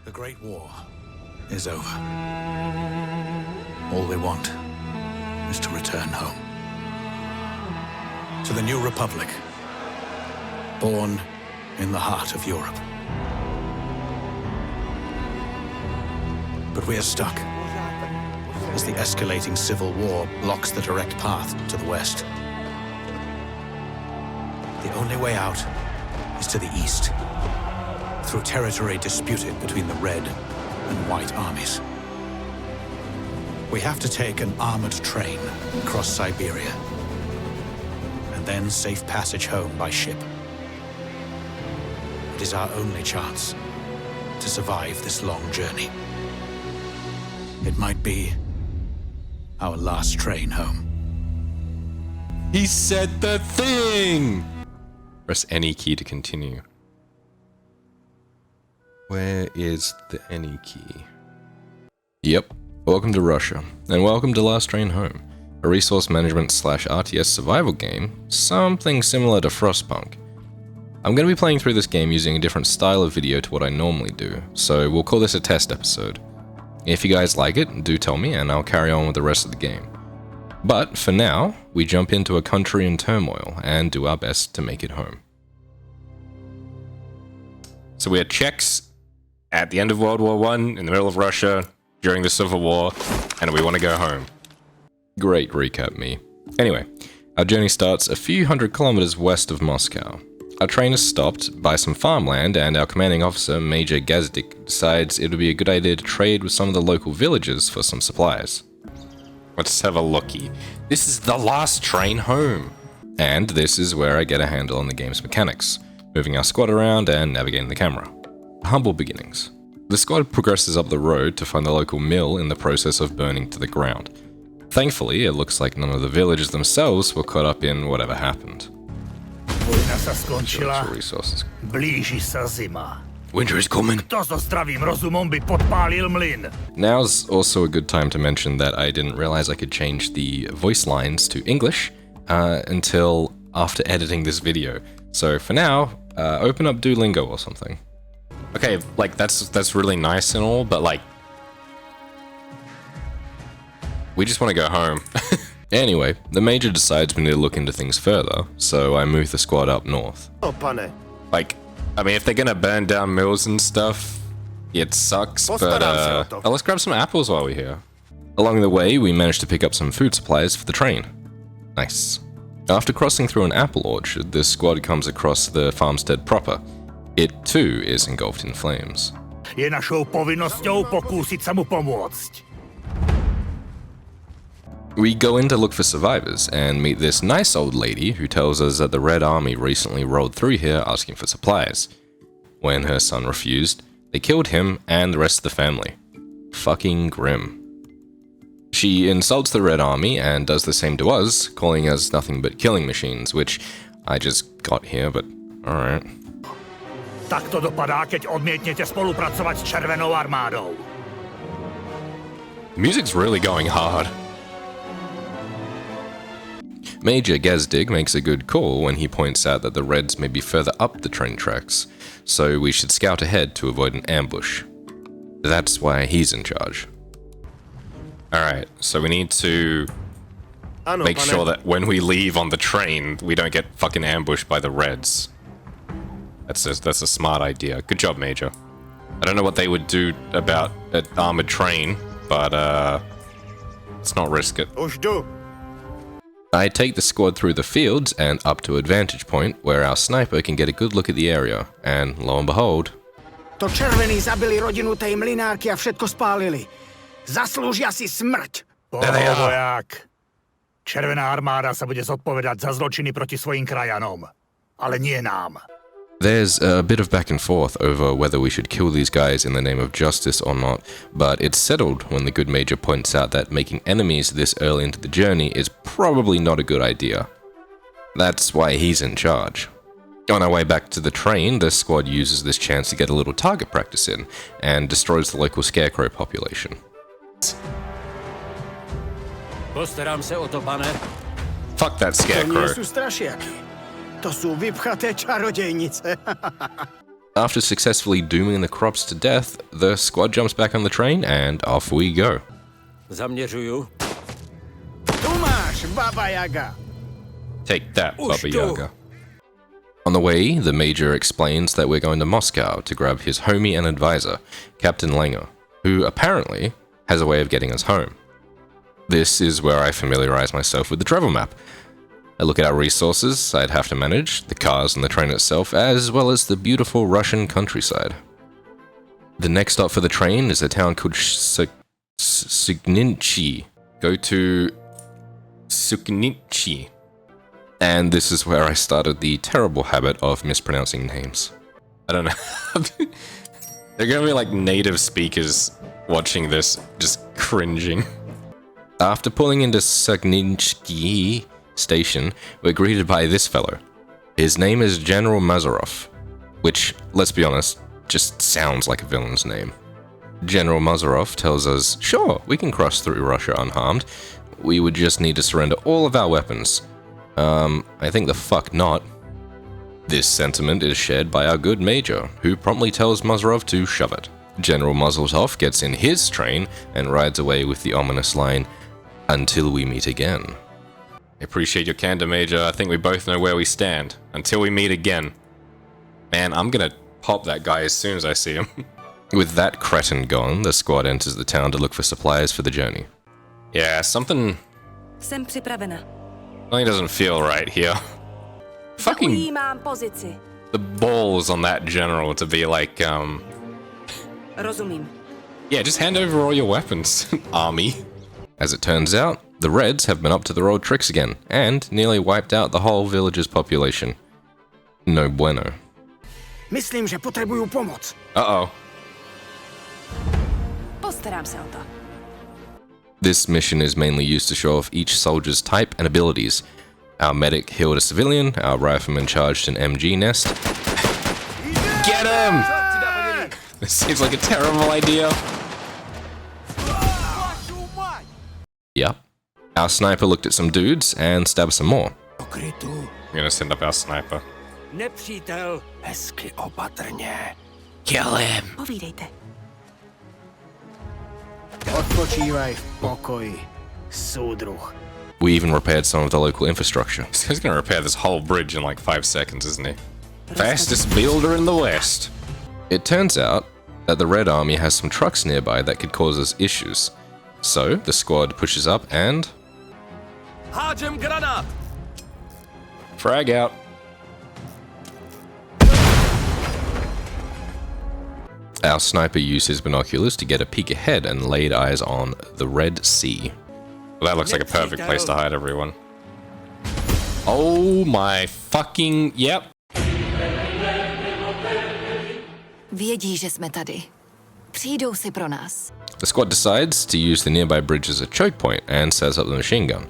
The Great War is over. All we want is to return home. To the new republic, born in the heart of Europe. But we are stuck as the escalating civil war blocks the direct path to the west. The only way out is to the east, through territory disputed between the Red and White armies. We have to take an armored train across Siberia, and then safe passage home by ship. It is our only chance to survive this long journey. It might be our last train home. He said the thing! Press any key to continue. Where is the any key? Yep. Welcome to Russia, and welcome to Last Train Home, a resource management / RTS survival game, something similar to Frostpunk. I'm going to be playing through this game using a different style of video to what I normally do, so we'll call this a test episode. If you guys like it, do tell me and I'll carry on with the rest of the game. But for now, we jump into a country in turmoil and do our best to make it home. So we are Czechs at the end of World War I, in the middle of Russia, during the Civil War, and we want to go home. Great recap, me. Anyway, our journey starts a few hundred kilometers west of Moscow. Our train is stopped by some farmland, and our commanding officer, Major Gazdik, decides it would be a good idea to trade with some of the local villagers for some supplies. Let's have a looky. This is the last train home. And this is where I get a handle on the game's mechanics, moving our squad around and navigating the camera. Humble beginnings. The squad progresses up the road to find the local mill in the process of burning to the ground. Thankfully, it looks like none of the villagers themselves were caught up in whatever happened. Vojna sa skončila, Resources. blíži sa zima. Winter is coming. Kto so zdravým rozumom by podpálil mlyn? Now's also a good time to mention that I didn't realize I could change the voice lines to English until after editing this video. So for now, open up Duolingo or something. Okay, like that's really nice and all, but like, we just want to go home. Anyway, the Major decides we need to look into things further, so I move the squad up north. Oh, pane. Like, I mean, if they're gonna burn down mills and stuff, it sucks, but let's grab some apples while we're here. Along the way, we managed to pick up some food supplies for the train. Nice. After crossing through an apple orchard, the squad comes across the farmstead proper. It too is engulfed in flames. Je našou povinnosťou pokúsiť sa mu pomôcť. We go in to look for survivors and meet this nice old lady who tells us that the Red Army recently rolled through here asking for supplies. When her son refused, they killed him and the rest of the family. Fucking grim. She insults the Red Army and does the same to us, calling us nothing but killing machines, which I just got here, but alright. Tak to dopadá, keď odmietnete spolupracovať s Červenou armádou. The music's really going hard. Major Gazdig makes a good call when he points out that the Reds may be further up the train tracks, so we should scout ahead to avoid an ambush. That's why he's in charge. Alright, so we need to make sure that when we leave on the train, we don't get fucking ambushed by the Reds. That's a smart idea. Good job, Major. I don't know what they would do about an armored train, but let's not risk it. I take the squad through the fields and up to a vantage point where our sniper can get a good look at the area, and lo and behold... To červení zabili rodinu tej mlynárky a všetko spálili. Zaslúžia si smrť. Vojak. Červená armáda sa bude zodpovedať za zločiny proti svojim krajanom, ale nie nám. There's a bit of back and forth over whether we should kill these guys in the name of justice or not, but it's settled when the good Major points out that making enemies this early into the journey is probably not a good idea. That's why he's in charge. On our way back to the train, the squad uses this chance to get a little target practice in, and destroys the local scarecrow population. Postarám se o to, pane. Fuck that To nie scarecrow. sú strašiaky. To sú vypchaté čarodejnice. After successfully dooming the crops to death, the squad jumps back on the train and off we go. Zaměřuju. Tu máš, Baba Yaga. Take that, Už Baba tu. Yaga. On the way, the Major explains that we're going to Moscow to grab his homie and advisor, Captain S.T.A.L.K.E.R, who apparently has a way of getting us home. This is where I familiarize myself with the travel map. I look at our resources I'd have to manage, the cars and the train itself, as well as the beautiful Russian countryside. The next stop for the train is a town called Suknitchi. Go to Suknitchi. And this is where I started the terrible habit of mispronouncing names. I don't know. They're gonna be like native speakers watching this, just cringing. After pulling into Suknitchi station, we're greeted by this fellow. His name is General Mazarov, which, let's be honest, just sounds like a villain's name. General Mazarov tells us, sure, we can cross through Russia unharmed. We would just need to surrender all of our weapons. I think the fuck not. This sentiment is shared by our good Major, who promptly tells Mazarov to shove it. General Mazarov gets in his train and rides away with the ominous line, "Until we meet again." I appreciate your candor, Major. I think we both know where we stand. Until we meet again. Man, I'm gonna pop that guy as soon as I see him. With that cretin gone, the squad enters the town to look for supplies for the journey. Yeah, something Jsem připravena. doesn't feel right here. Fucking Zaujímám pozici. the balls on that general to be like, Rozumím. yeah, just hand over all your weapons, army. As it turns out, the Reds have been up to their old tricks again, and nearly wiped out the whole village's population. No bueno. Myslím, že potřebuju pomoc. Uh-oh. Postarám se o to. This mission is mainly used to show off each soldier's type and abilities. Our medic healed a civilian, our rifleman charged an MG nest. Get him! This seems like a terrible idea. Yep. Our sniper looked at some dudes and stabbed some more. I'm gonna send up our sniper. Nepřítel. Hezky opatrně. Kill him. Povídejte. Odpočívaj v pokoji, soudruh. We even repaired some of the local infrastructure. He's gonna repair this whole bridge in like 5 seconds, isn't he? Fastest builder in the West. It turns out that the Red Army has some trucks nearby that could cause us issues. So, the squad pushes up and... Hádžem granát. frag out. Our sniper used his binoculars to get a peek ahead and laid eyes on the Red Sea. Well, that looks like a perfect place to hide everyone. Oh my fucking... Yep. Vědí, že jsme tady. Přijdou si pro nás. The squad decides to use the nearby bridge as a choke point and sets up the machine gun.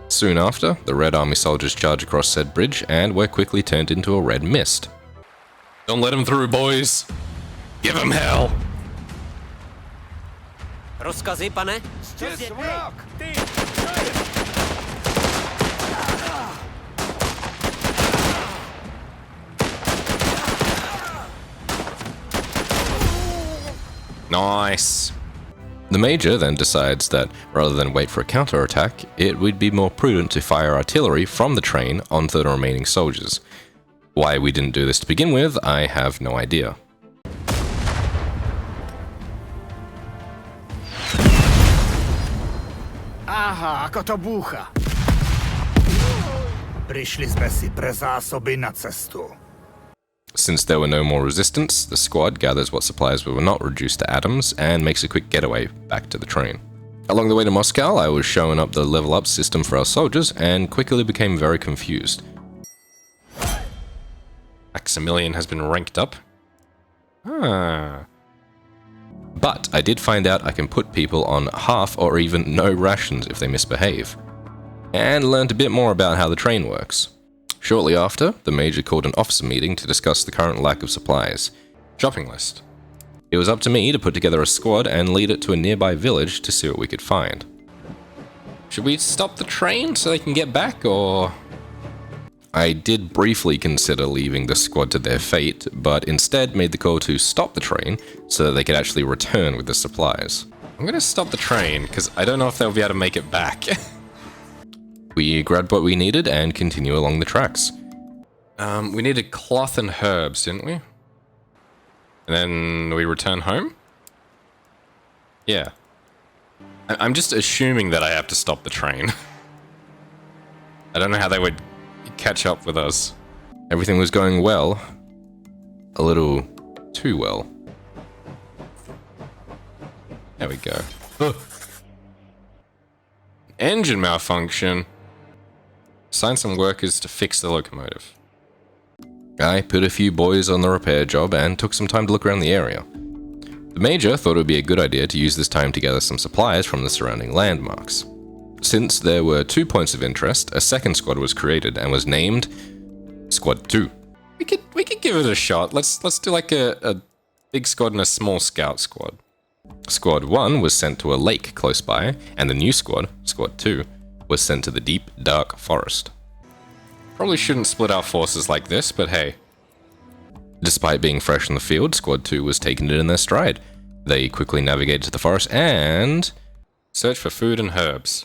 Soon after, the Red Army soldiers charge across said bridge and we're quickly turned into a red mist. Don't let him through, boys. Give him hell. Rozkazy, pane? Nice. The Major then decides that rather than wait for a counterattack, it would be more prudent to fire artillery from the train onto the remaining soldiers. Why we didn't do this to begin with, I have no idea. Aha, ako to búcha. Prišli sme si pre zásoby na cestu. Since there were no more resistance, the squad gathers what supplies were not reduced to atoms and makes a quick getaway back to the train. Along the way to Moscow, I was showing up the level up system for our soldiers and quickly became very confused. Maximilian has been ranked up. But I did find out I can put people on half or even no rations if they misbehave. And learned a bit more about how the train works. Shortly after, the Major called an officer meeting to discuss the current lack of supplies. Shopping list. It was up to me to put together a squad and lead it to a nearby village to see what we could find. Should we stop the train so they can get back, or...? I did briefly consider leaving the squad to their fate, but instead made the call to stop the train so that they could actually return with the supplies. I'm gonna stop the train, because I don't know if they'll be able to make it back. We grabbed what we needed and continue along the tracks. We needed cloth and herbs, didn't we? And then we return home? Yeah. I'm just assuming that I have to stop the train. I don't know how they would catch up with us. Everything was going well. A little too well. There we go. Ugh. Engine malfunction. Assign some workers to fix the locomotive. I put a few boys on the repair job and took some time to look around the area. The Major thought it would be a good idea to use this time to gather some supplies from the surrounding landmarks. Since there were 2 points of interest, a second squad was created and was named Squad 2. We could give it a shot. Let's do like a big squad and a small scout squad. Squad 1 was sent to a lake close by, and the new squad, Squad 2, was sent to the deep, dark forest. Probably shouldn't split our forces like this, but hey. Despite being fresh in the field, Squad 2 was taking it in their stride. They quickly navigated to the forest and searched for food and herbs.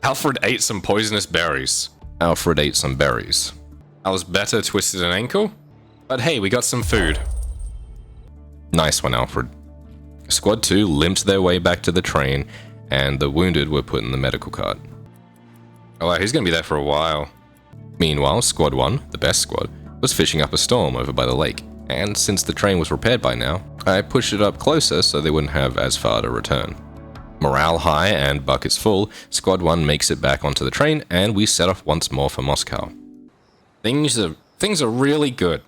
Alfred ate some poisonous berries. Alfred ate some berries. I was better twisted an ankle, but hey, we got some food. Nice one, Alfred. Squad 2 limped their way back to the train, and the wounded were put in the medical cart. Oh wow, he's gonna be there for a while. Meanwhile, Squad 1, the best squad, was fishing up a storm over by the lake, and since the train was repaired by now, I pushed it up closer so they wouldn't have as far to return. Morale high and buckets full, Squad 1 makes it back onto the train, and we set off once more for Moscow. Things are really good.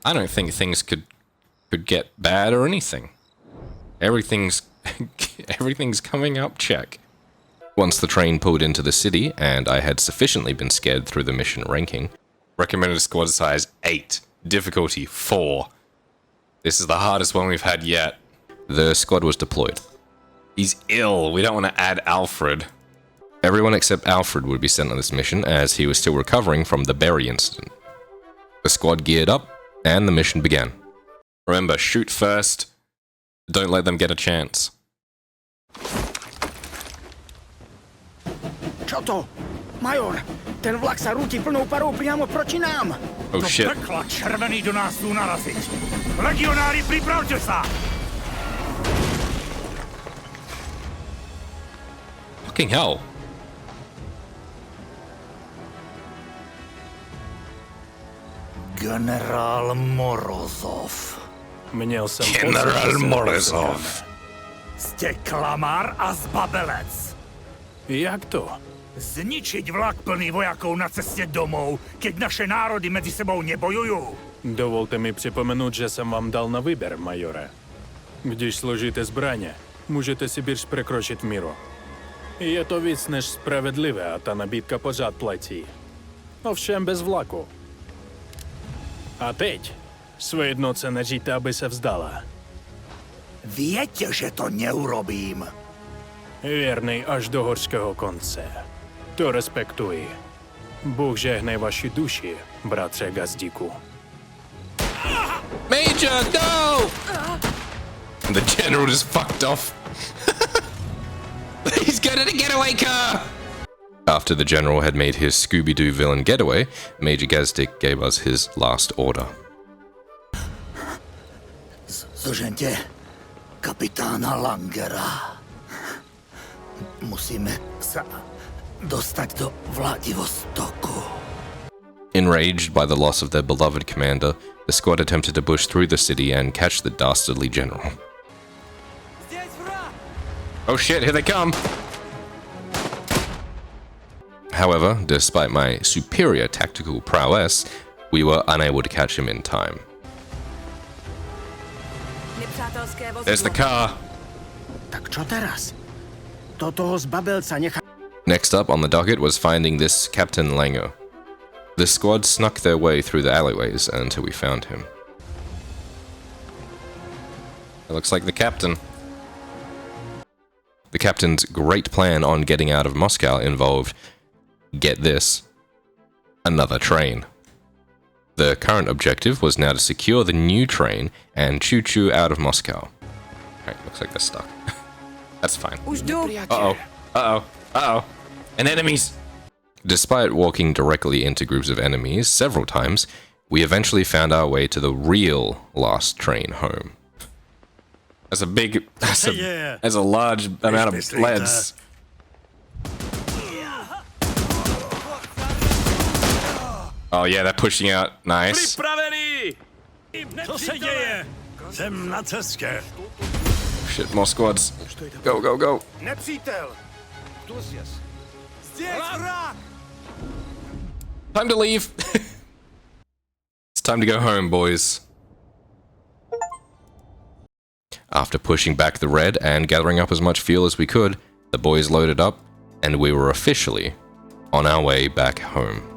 I don't think things could get bad or anything. Everything's coming up check. Once the train pulled into the city, and I had sufficiently been scared through the mission ranking, recommended squad size 8, difficulty 4. This is the hardest one we've had yet. The squad was deployed. He's ill, we don't want to add Alfred. Everyone except Alfred would be sent on this mission as he was still recovering from the berry incident. The squad geared up, and the mission began. Remember, shoot first. Don't let them get a chance. Čo to? Major, ten vlak sa rúti plnou parou priamo proti nám. Oh Do shit. pekla červený do nás chcú naraziť. Legionári, pripravte sa! Fucking hell. Generál Morozov. Měl jsem General Morozov. Ste klamár a zbabelec. Jak to? Zničiť vlak plný vojakov na cestě domů, keď naše národy mezi sebou nebojují. Dovolte mi připomenout, že jsem vám dal na výběr, majore. Když složíte zbraně, můžete Sibirš překročit v míru. Je to víc než spravedlivé a ta nabídka pořád platí. Ovšem bez vlaku. A teď svojednoce neříte, aby se vzdala. Viete, že to neurobím. Věrnej až do horského konce. To respektuji. Bůh žehnej vaši duši, bratře Gazdíku. Major, no! The general just fucked off. He's got a getaway car! After the general had made his Scooby-Doo villain getaway, Major Gazdik gave us his last order. Zožente kapitána Langera. Musíme sa dostať do Vladivostoku. Enraged by the loss of their beloved commander, the squad attempted to push through the city and catch the dastardly general. Oh shit, here they come! However, despite my superior tactical prowess, we were unable to catch him in time. There's the car! Tak čo teraz? Do toho zbabelca nechá... Next up on the docket was finding this Captain Lango. The squad snuck their way through the alleyways until we found him. It looks like the captain. The captain's great plan on getting out of Moscow involved, get this, another train. The current objective was now to secure the new train and choo-choo out of Moscow. Alright, looks like they're stuck. That's fine. Uh-oh. Uh-oh. Uh-oh. And enemies! Despite walking directly into groups of enemies several times, we eventually found our way to the real last train home. That's a large amount of leads. Oh yeah, they're pushing out. Nice. Shit, more squads. Go, go, go. Time to leave. It's time to go home, boys. After pushing back the red and gathering up as much fuel as we could, the boys loaded up, and we were officially on our way back home.